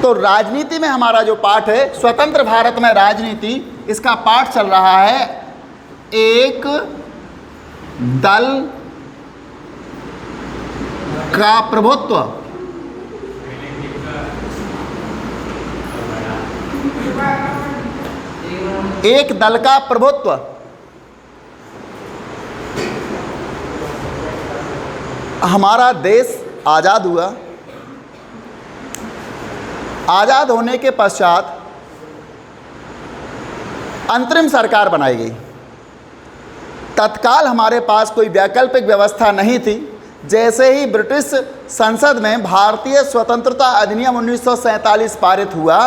तो राजनीति में हमारा जो पाठ है, स्वतंत्र भारत में राजनीति, इसका पाठ चल रहा है एक दल का प्रभुत्व। एक दल का प्रभुत्व। हमारा देश आज़ाद हुआ। आज़ाद होने के पश्चात अंतरिम सरकार बनाई गई। तत्काल हमारे पास कोई वैकल्पिक व्यवस्था नहीं थी। जैसे ही ब्रिटिश संसद में भारतीय स्वतंत्रता अधिनियम 1947 पारित हुआ,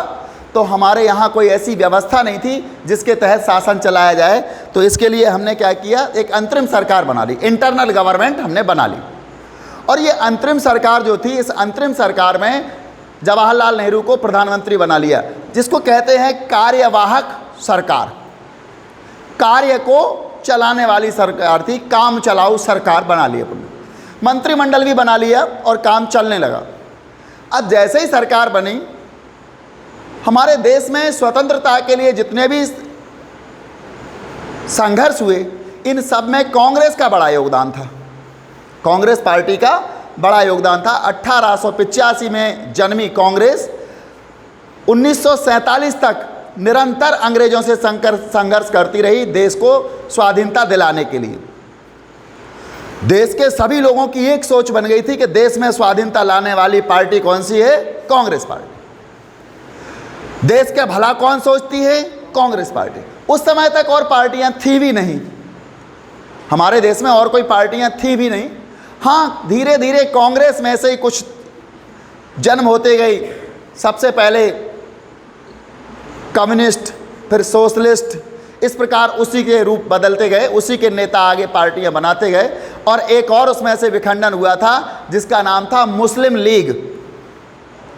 तो हमारे यहाँ कोई ऐसी व्यवस्था नहीं थी जिसके तहत शासन चलाया जाए। तो इसके लिए हमने क्या किया, एक अंतरिम सरकार बना ली, इंटरनल गवर्नमेंट हमने बना ली। और ये अंतरिम सरकार जो थी, इस अंतरिम सरकार में जवाहरलाल नेहरू को प्रधानमंत्री बना लिया, जिसको कहते हैं कार्यवाहक सरकार। कार्य को चलाने वाली सरकार थी, काम चलाऊ सरकार बना ली अपने। मंत्रिमंडल भी बना लिया और काम चलने लगा। अब जैसे ही सरकार बनी, हमारे देश में स्वतंत्रता के लिए जितने भी संघर्ष हुए, इन सब में कांग्रेस का बड़ा योगदान था। कांग्रेस पार्टी का बड़ा योगदान था। 1885 में जन्मी कांग्रेस 1947 तक निरंतर अंग्रेजों से संघर्ष करती रही, देश को स्वाधीनता दिलाने के लिए। देश के सभी लोगों की एक सोच बन गई थी कि देश में स्वाधीनता लाने वाली पार्टी कौन सी है? कांग्रेस पार्टी। देश का भला कौन सोचती है? कांग्रेस पार्टी। उस समय तक और पार्टियां थी भी नहीं, हमारे देश में और कोई पार्टियां थी भी नहीं। हाँ, धीरे धीरे कांग्रेस में से ही कुछ जन्म होते गई। सबसे पहले कम्युनिस्ट, फिर सोशलिस्ट, इस प्रकार उसी के रूप बदलते गए, उसी के नेता आगे पार्टियां बनाते गए। और एक और उसमें से विखंडन हुआ था जिसका नाम था मुस्लिम लीग।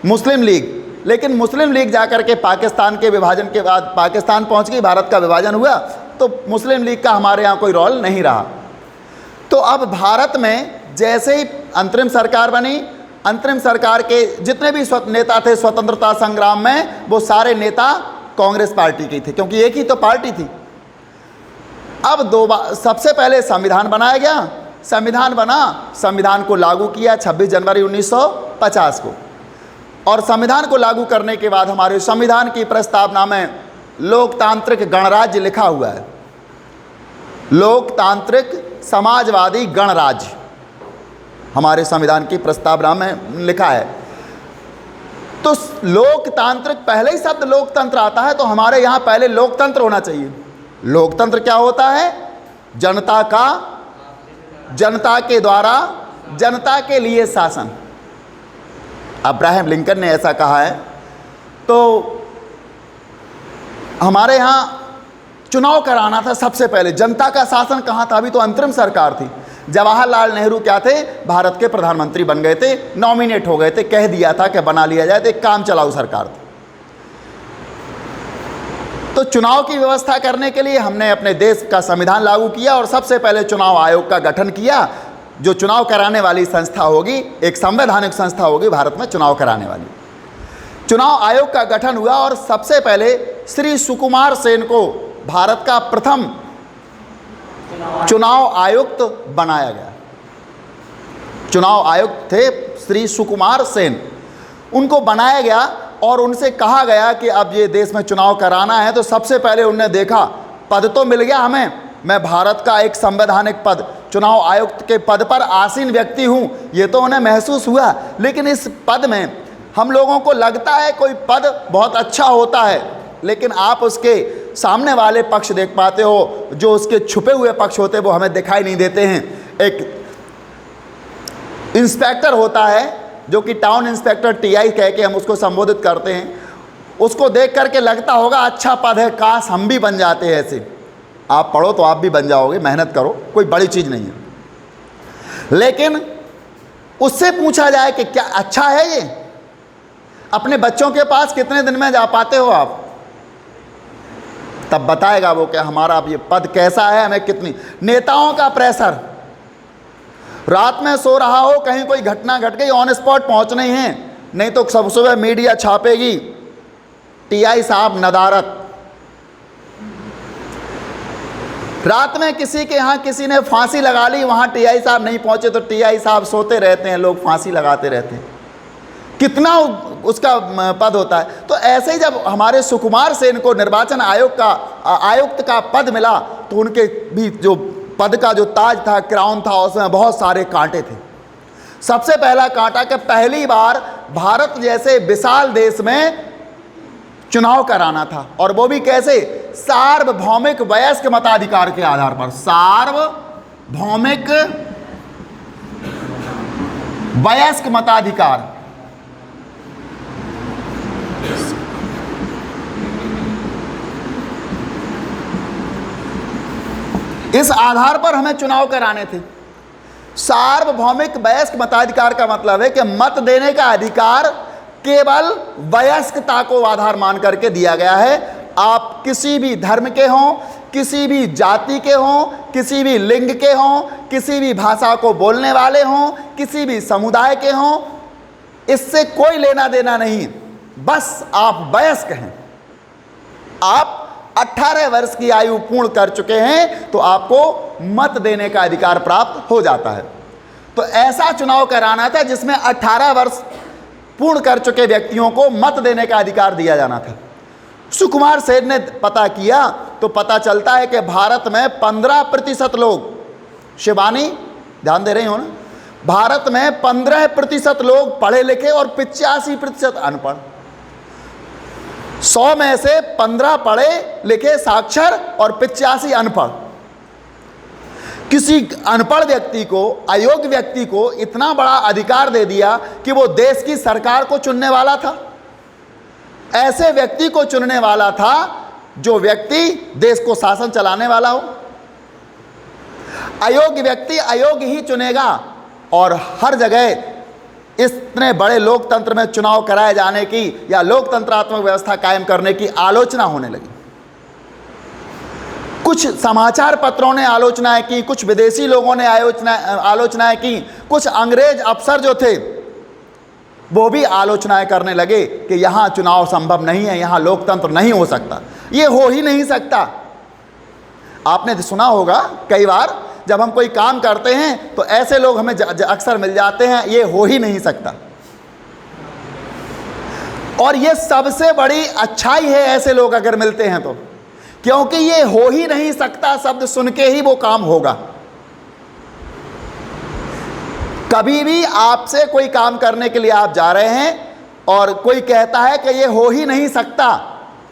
मुस्लिम लीग, लेकिन मुस्लिम लीग जाकर के पाकिस्तान के विभाजन के बाद पाकिस्तान पहुंच गई, भारत का विभाजन हुआ, तो मुस्लिम लीग का हमारे यहाँ कोई रोल नहीं रहा। तो अब भारत में जैसे ही अंतरिम सरकार बनी, अंतरिम सरकार के जितने भी नेता थे स्वतंत्रता संग्राम में, वो सारे नेता कांग्रेस पार्टी की थे, क्योंकि एक ही तो पार्टी थी। अब सबसे पहले संविधान बनाया गया। संविधान बना, संविधान को लागू किया 26 जनवरी 1950 को। और संविधान को लागू करने के बाद हमारे संविधान की प्रस्तावना में लोकतांत्रिक गणराज्य लिखा हुआ है। लोकतांत्रिक समाजवादी गणराज्य हमारे संविधान की प्रस्तावना में लिखा है। तो लोकतांत्रिक, पहले ही शब्द लोकतंत्र आता है, तो हमारे यहाँ पहले लोकतंत्र होना चाहिए। लोकतंत्र क्या होता है? जनता का, जनता के द्वारा, जनता के लिए शासन। अब्राहम लिंकन ने ऐसा कहा है। तो हमारे यहाँ चुनाव कराना था सबसे पहले। जनता का शासन कहाँ था? अभी तो अंतरिम सरकार थी। जवाहरलाल नेहरू क्या थे? भारत के प्रधानमंत्री बन गए थे, नॉमिनेट हो गए थे, कह दिया था कि बना लिया जाए, तो एक काम चलाऊ सरकार थी। तो चुनाव की व्यवस्था करने के लिए हमने अपने देश का संविधान लागू किया और सबसे पहले चुनाव आयोग का गठन किया, जो चुनाव कराने वाली संस्था होगी, एक संवैधानिक संस्था होगी भारत में चुनाव कराने वाली। चुनाव आयोग का गठन हुआ और सबसे पहले श्री सुकुमार सेन को भारत का प्रथम चुनाव आयुक्त बनाया गया। चुनाव आयुक्त थे श्री सुकुमार सेन, उनको बनाया गया और उनसे कहा गया कि अब ये देश में चुनाव कराना है। तो सबसे पहले उन्होंने देखा, पद तो मिल गया हमें, मैं भारत का एक संवैधानिक पद, चुनाव आयुक्त के पद पर आसीन व्यक्ति हूँ, ये तो उन्हें महसूस हुआ। लेकिन इस पद में हम लोगों को लगता है कोई पद बहुत अच्छा होता है, लेकिन आप उसके सामने वाले पक्ष देख पाते हो, जो उसके छुपे हुए पक्ष होते हैं वो हमें दिखाई नहीं देते हैं। एक इंस्पेक्टर होता है जो कि टाउन इंस्पेक्टर टीआई कह के हम उसको संबोधित करते हैं, उसको देख करके लगता होगा अच्छा पद है, काश हम भी बन जाते हैं ऐसे। आप पढ़ो तो आप भी बन जाओगे, मेहनत करो, कोई बड़ी चीज़ नहीं है। लेकिन उससे पूछा जाए कि क्या अच्छा है ये, अपने बच्चों के पास कितने दिन में जा पाते हो आप, तब बताएगा वो कि हमारा अब ये पद कैसा है, हमें कितनी। नेताओं का प्रेशर, रात में सो रहा हो, कहीं कोई घटना घट गई, ऑन स्पॉट पहुंचना ही है, नहीं तो सब सुबह मीडिया छापेगी टीआई साहब नदारत। रात में किसी के यहाँ किसी ने फांसी लगा ली, वहाँ टीआई साहब नहीं पहुँचे तो टीआई साहब सोते रहते हैं, लोग फांसी लगाते रहते हैं। कितना उसका पद होता है। तो ऐसे ही जब हमारे सुकुमार सेन को निर्वाचन आयोग का आयुक्त का पद मिला तो उनके भी जो पद का जो ताज था, क्राउन था, उसमें बहुत सारे कांटे थे। सबसे पहला कांटा कि पहली बार भारत जैसे विशाल देश में चुनाव कराना था, और वो भी कैसे? सार्वभौमिक वयस्क मताधिकार के आधार पर। सार्वभौमिक वयस्क मताधिकार, इस आधार पर हमें चुनाव कराने थे। सार्वभौमिक वयस्क मताधिकार का मतलब है कि मत देने का अधिकार केवल वयस्कता को आधार मान करके दिया गया है। आप किसी भी धर्म के हों, किसी भी जाति के हों, किसी भी लिंग के हों, किसी भी भाषा को बोलने वाले हों, किसी भी समुदाय के हों, इससे कोई लेना देना नहीं। बस आप वयस्क हैं, आप 18 वर्ष की आयु पूर्ण कर चुके हैं तो आपको मत देने का अधिकार प्राप्त हो जाता है। तो ऐसा चुनाव कराना था जिसमें 18 वर्ष पूर्ण कर चुके व्यक्तियों को मत देने का अधिकार दिया जाना था। सुकुमार सेन ने पता किया तो पता चलता है कि भारत में 15% लोग, शिवानी ध्यान दे रही हो ना, भारत में 15% लोग पढ़े लिखे और 85% अनपढ़। 100 में से 15 पढ़े लिखे साक्षर और 85 अनपढ़। किसी अनपढ़ व्यक्ति को, अयोग्य व्यक्ति को इतना बड़ा अधिकार दे दिया कि वो देश की सरकार को चुनने वाला था। ऐसे व्यक्ति को चुनने वाला था जो व्यक्ति देश को शासन चलाने वाला हो। अयोग्य व्यक्ति अयोग्य ही चुनेगा, और हर जगह इतने बड़े लोकतंत्र में चुनाव कराए जाने की या लोकतंत्रात्मक व्यवस्था कायम करने की आलोचना होने लगी। कुछ समाचार पत्रों ने आलोचनाएं की, कुछ विदेशी लोगों ने आलोचनाएं की, कुछ अंग्रेज अफसर जो थे वो भी आलोचनाएं करने लगे कि यहाँ चुनाव संभव नहीं है, यहाँ लोकतंत्र नहीं हो सकता, ये हो ही नहीं सकता। आपने सुना होगा कई बार जब हम कोई काम करते हैं तो ऐसे लोग हमें अक्सर मिल जाते हैं, ये हो ही नहीं सकता। और ये सबसे बड़ी अच्छाई है ऐसे लोग अगर मिलते हैं तो, क्योंकि ये हो ही नहीं सकता शब्द सुन के ही वो काम होगा। कभी भी आपसे कोई काम करने के लिए आप जा रहे हैं और कोई कहता है कि ये हो ही नहीं सकता,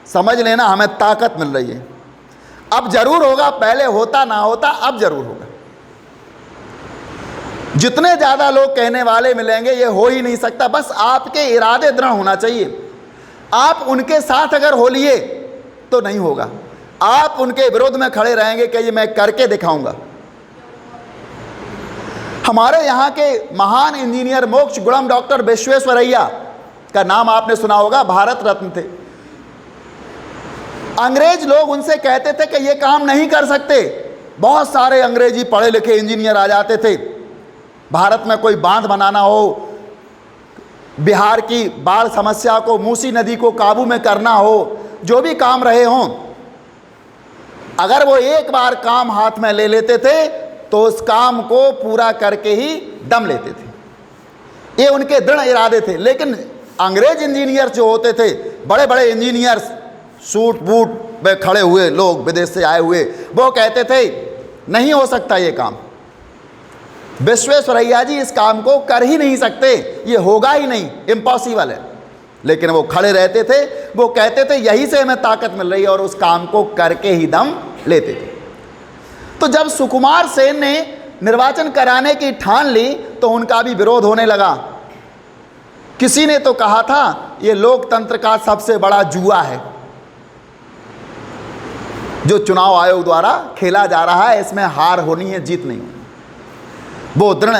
समझ लेना हमें ताकत मिल रही है। अब जरूर होगा, पहले होता ना होता, अब जरूर होगा। जितने ज्यादा लोग कहने वाले मिलेंगे ये हो ही नहीं सकता, बस आपके इरादे दृढ़ होना चाहिए। आप उनके साथ अगर हो लिए तो नहीं होगा, आप उनके विरोध में खड़े रहेंगे कि ये मैं करके दिखाऊंगा। हमारे यहाँ के महान इंजीनियर मोक्ष गुणम डॉक्टर विश्वेश्वरैया का नाम आपने सुना होगा, भारत रत्न थे। अंग्रेज लोग उनसे कहते थे कि ये काम नहीं कर सकते। बहुत सारे अंग्रेजी पढ़े लिखे इंजीनियर आ जाते थे। भारत में कोई बांध बनाना हो, बिहार की बाढ़ समस्या को, मूसी नदी को काबू में करना हो, जो भी काम रहे हों, अगर वो एक बार काम हाथ में ले लेते थे तो उस काम को पूरा करके ही दम लेते थे। ये उनके दृढ़ इरादे थे। लेकिन अंग्रेज इंजीनियर जो होते थे, बड़े बड़े इंजीनियर्स, सूट बूट में खड़े हुए लोग, विदेश से आए हुए, वो कहते थे नहीं हो सकता ये काम, विश्वेश्वरैया जी इस काम को कर ही नहीं सकते, ये होगा ही नहीं, इम्पॉसिबल है। लेकिन वो खड़े रहते थे, वो कहते थे यही से हमें ताकत मिल रही है, और उस काम को करके ही दम लेते थे। तो जब सुकुमार सेन ने निर्वाचन कराने की ठान ली तो उनका भी विरोध होने लगा। किसी ने तो कहा था ये लोकतंत्र का सबसे बड़ा जुआ है जो चुनाव आयोग द्वारा खेला जा रहा है, इसमें हार होनी है, जीत नहीं होनी। वो दृढ़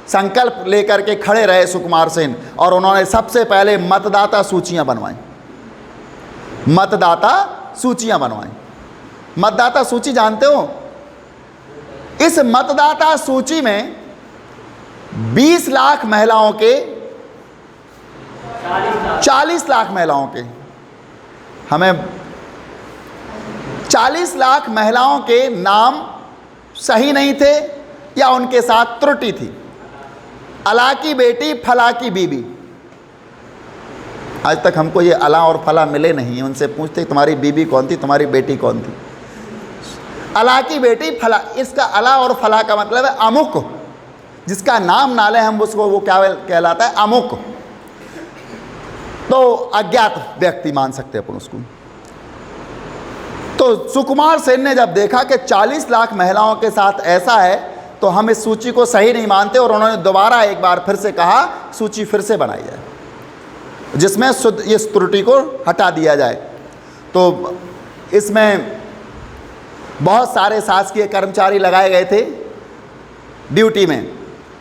संकल्प लेकर के खड़े रहे सुकुमार सेन, और उन्होंने सबसे पहले मतदाता सूचियां बनवाई। मतदाता सूचियां बनवाई। मतदाता सूची जानते हो? इस मतदाता सूची में 20 लाख महिलाओं के 40 लाख महिलाओं के, हमें 40 लाख महिलाओं के नाम सही नहीं थे या उनके साथ त्रुटि थी। अला की बेटी फला की बीबी, आज तक हमको ये अला और फला मिले नहीं। उनसे पूछते तुम्हारी बीबी कौन थी, तुम्हारी बेटी कौन थी। अला की बेटी फला, इसका अला और फला का मतलब है अमुक, जिसका नाम ना ले हम उसको वो क्या कहलाता है, अमुक। तो अज्ञात व्यक्ति मान सकते हैं अपन उसको। तो सुकुमार सेन ने जब देखा कि 40 लाख महिलाओं के साथ ऐसा है तो हम इस सूची को सही नहीं मानते, और उन्होंने दोबारा एक बार फिर से कहा सूची फिर से बनाई जाए जिसमें इस त्रुटि को हटा दिया जाए। तो इसमें बहुत सारे शासकीय कर्मचारी लगाए गए थे ड्यूटी में,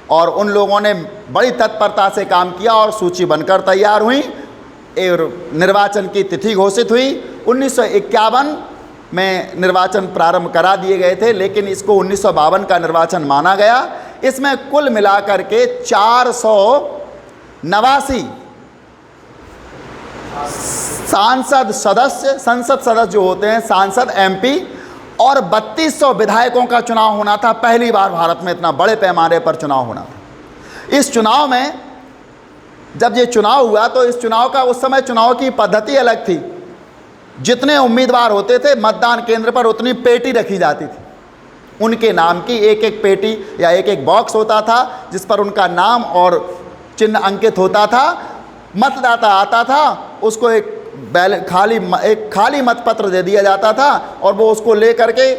और उन लोगों ने बड़ी तत्परता से काम किया और सूची बनकर तैयार हुई। और निर्वाचन की तिथि घोषित हुई। 1951 में निर्वाचन प्रारंभ करा दिए गए थे, लेकिन इसको 1952 का निर्वाचन माना गया। इसमें कुल मिलाकर के 489 संसद सदस्य जो होते हैं, सांसद एमपी, और 3200 विधायकों का चुनाव होना था। पहली बार भारत में इतना बड़े पैमाने पर चुनाव होना था। इस चुनाव में जब ये चुनाव हुआ तो इस चुनाव का, उस समय चुनाव की पद्धति अलग थी। जितने उम्मीदवार होते थे मतदान केंद्र पर उतनी पेटी रखी जाती थी। उनके नाम की एक एक पेटी या एक एक बॉक्स होता था जिस पर उनका नाम और चिन्ह अंकित होता था। मतदाता आता था, उसको एक खाली मतपत्र दे दिया जाता था और वो उसको ले करके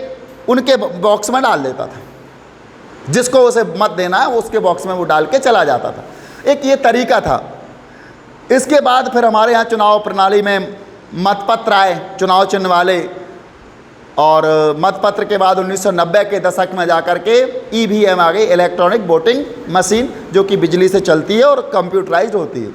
उनके बॉक्स में डाल देता था। जिसको उसे मत देना है उसके बॉक्स में वो डाल के चला जाता था। एक ये तरीका था। इसके बाद फिर हमारे यहाँ चुनाव प्रणाली में मतपत्र आए, चुनाव चिन्ह वाले, और मतपत्र के बाद 1990 के दशक में जाकर के ईवीएम आ गई, इलेक्ट्रॉनिक वोटिंग मशीन, जो कि बिजली से चलती है और कंप्यूटराइज्ड होती है।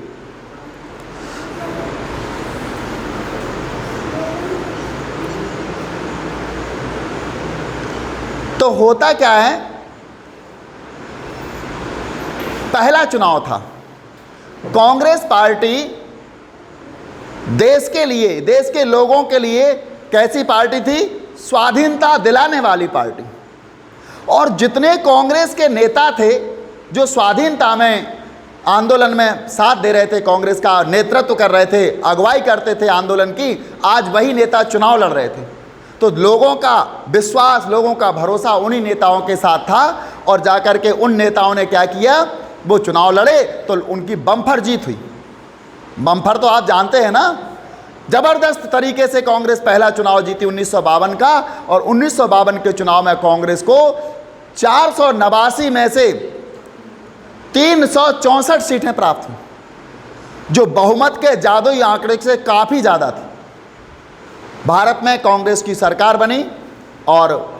तो होता क्या है, पहला चुनाव था। कांग्रेस पार्टी देश के लिए, देश के लोगों के लिए कैसी पार्टी थी? स्वाधीनता दिलाने वाली पार्टी। और जितने कांग्रेस के नेता थे जो स्वाधीनता में आंदोलन में साथ दे रहे थे, कांग्रेस का नेतृत्व कर रहे थे, अगुवाई करते थे आंदोलन की, आज वही नेता चुनाव लड़ रहे थे। तो लोगों का विश्वास, लोगों का भरोसा उन्हीं नेताओं के साथ था। और जाकर के उन नेताओं ने क्या किया, वो चुनाव लड़े तो उनकी बम्पर जीत हुई। बम्पर तो आप जानते हैं ना, जबरदस्त तरीके से कांग्रेस पहला चुनाव जीती 1952 का। और 1952 के चुनाव में कांग्रेस को 489 में से 364 सीटें प्राप्त हुई, जो बहुमत के जादुई आंकड़े से काफ़ी ज़्यादा थी। भारत में कांग्रेस की सरकार बनी और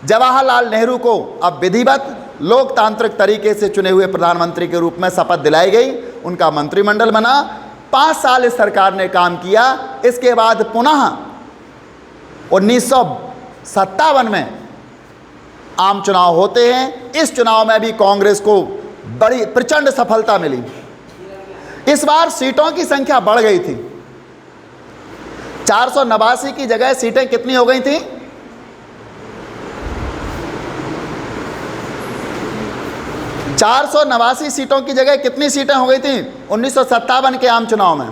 जवाहरलाल नेहरू को अब विधिवत लोकतांत्रिक तरीके से चुने हुए प्रधानमंत्री के रूप में शपथ दिलाई गई। उनका मंत्रिमंडल बना। 5 साल इस सरकार ने काम किया। इसके बाद पुनः 1957 में आम चुनाव होते हैं। इस चुनाव में भी कांग्रेस को बड़ी प्रचंड सफलता मिली। इस बार सीटों की संख्या बढ़ गई थी। 489 की जगह सीटें कितनी हो गई थी? 489 सीटों की जगह कितनी सीटें हो गई थी 1957 के आम चुनाव में?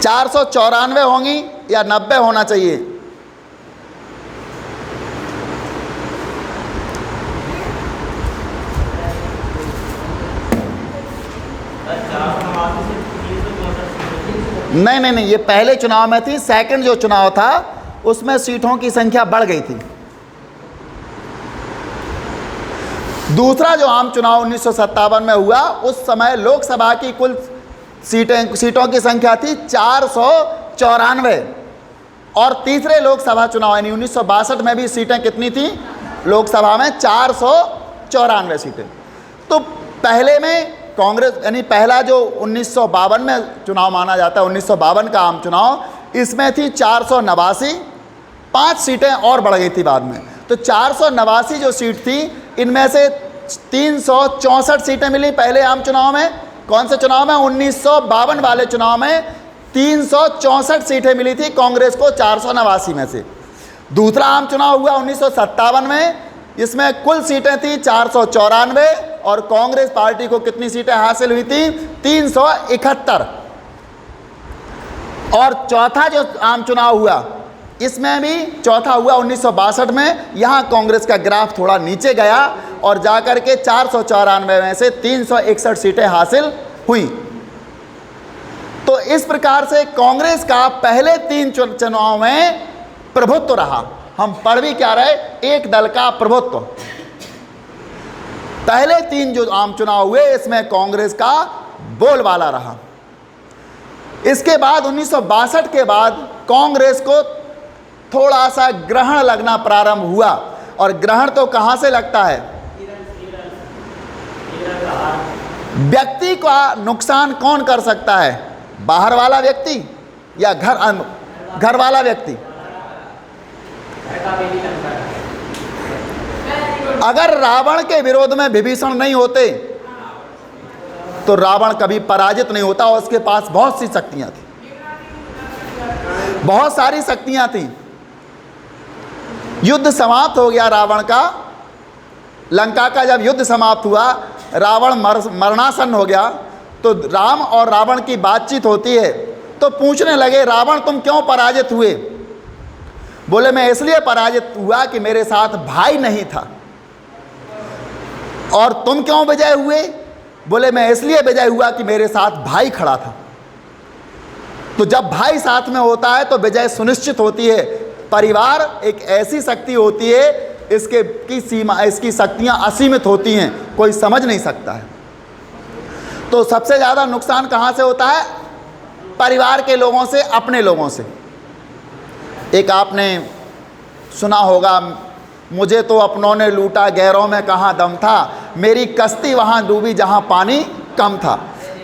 494 होंगी या 90 होना चाहिए? नहीं, ये पहले चुनाव में थी। सेकंड जो चुनाव था उसमें सीटों की संख्या बढ़ गई थी। दूसरा जो आम चुनाव 1957 में हुआ, उस समय लोकसभा की कुल सीटों की संख्या थी 494। और तीसरे लोकसभा चुनाव यानी 1962 में भी सीटें कितनी थी लोकसभा में? 494 सीटें। तो पहले में कांग्रेस यानी पहला जो 1952 में चुनाव माना जाता है, 1952 का आम चुनाव, इसमें थी 489। 5 सीटें और बढ़ गई थी बाद में। तो 489 जो सीट थी, इनमें से 364 सीटें मिली पहले आम चुनाव में कौन से चुनाव में? 1952 वाले चुनाव में 364 सीटें मिली थी कांग्रेस को 489 में से। दूसरा आम चुनाव हुआ 1957 में, इसमें कुल सीटें थी 494 और कांग्रेस पार्टी को कितनी सीटें हासिल हुई थी? 371। और चौथा जो आम चुनाव हुआ, इसमें भी चौथा हुआ 1962 में, यहाँ कांग्रेस का ग्राफ थोड़ा नीचे गया और जाकर के 494 में से 361 सीटें हासिल हुई। तो इस प्रकार से कांग्रेस का पहले 3 चुनाव में प्रभुत्व रहा। हम पढ़ भी क्या रहे? एक दल का प्रभुत्व। पहले 3 जो आम चुनाव हुए इसमें कांग्रेस का बोलबाला रहा। इसके बाद 1962 के बाद कांग्रेस को थोड़ा सा ग्रहण लगना प्रारंभ हुआ। और ग्रहण तो कहां से लगता है? व्यक्ति का नुकसान कौन कर सकता है? बाहर वाला व्यक्ति या घर वाला व्यक्ति? अगर रावण के विरोध में विभीषण नहीं होते तो रावण कभी पराजित नहीं होता। और उसके पास बहुत सी शक्तियां थी, बहुत सारी शक्तियां थी। युद्ध समाप्त हो गया रावण का, लंका का जब युद्ध समाप्त हुआ, रावण मरणासन्न हो गया, तो राम और रावण की बातचीत होती है। तो पूछने लगे, रावण तुम क्यों पराजित हुए? बोले मैं इसलिए पराजित हुआ कि मेरे साथ भाई नहीं था। और तुम क्यों विजय हुए? बोले मैं इसलिए विजय हुआ कि मेरे साथ भाई खड़ा था। तो जब भाई साथ में होता है तो विजय सुनिश्चित होती है। परिवार एक ऐसी शक्ति होती है, इसकी शक्तियां असीमित होती हैं, कोई समझ नहीं सकता है। तो सबसे ज़्यादा नुकसान कहाँ से होता है? परिवार के लोगों से, अपने लोगों से। एक आपने सुना होगा, मुझे तो अपनों ने लूटा, गैरों में कहाँ दम था, मेरी कश्ती वहाँ डूबी जहाँ पानी कम था।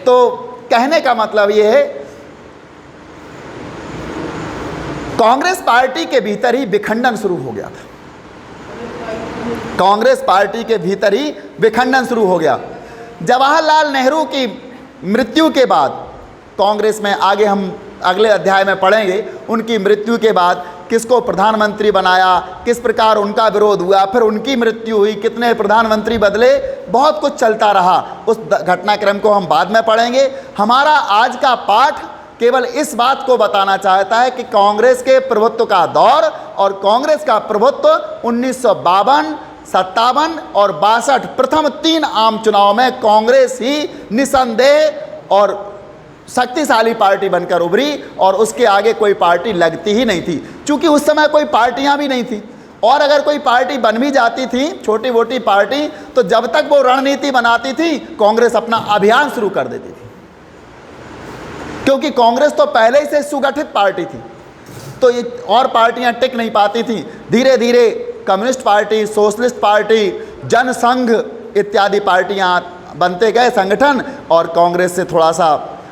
तो कहने का मतलब ये है, कांग्रेस पार्टी के भीतर ही विखंडन शुरू हो गया था। कांग्रेस पार्टी के भीतर ही विखंडन शुरू हो गया। जवाहरलाल नेहरू की मृत्यु के बाद कांग्रेस में, आगे हम अगले अध्याय में पढ़ेंगे, उनकी मृत्यु के बाद किसको प्रधानमंत्री बनाया, किस प्रकार उनका विरोध हुआ, फिर उनकी मृत्यु हुई, कितने प्रधानमंत्री बदले, बहुत कुछ चलता रहा। उस घटनाक्रम को हम बाद में पढ़ेंगे। हमारा आज का पाठ केवल इस बात को बताना चाहता है कि कांग्रेस के प्रभुत्व का दौर और कांग्रेस का प्रभुत्व 1952, 57 और 62 प्रथम 3 आम चुनाव में कांग्रेस ही निसंदेह और शक्तिशाली पार्टी बनकर उभरी और उसके आगे कोई पार्टी लगती ही नहीं थी। क्योंकि उस समय कोई पार्टियां भी नहीं थी, और अगर कोई पार्टी बन भी जाती थी, छोटी मोटी पार्टी, तो जब तक वो रणनीति बनाती थी कांग्रेस अपना अभियान शुरू कर देती थी। क्योंकि कांग्रेस तो पहले ही से सुगठित पार्टी थी, तो ये और पार्टियां टिक नहीं पाती थी। धीरे धीरे communist party, socialist party, Jansangh इत्यादि पार्टियां बनते गए संगठन, और कांग्रेस से थोड़ा सा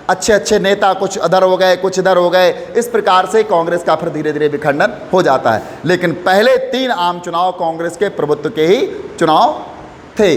अच्छे अच्छे नेता कुछ इधर हो गए, कुछ इधर हो गए। इस प्रकार से कांग्रेस का फिर धीरे धीरे विखंडन हो जाता है। लेकिन पहले 3 आम चुनाव कांग्रेस के प्रभुत्व के ही चुनाव थे।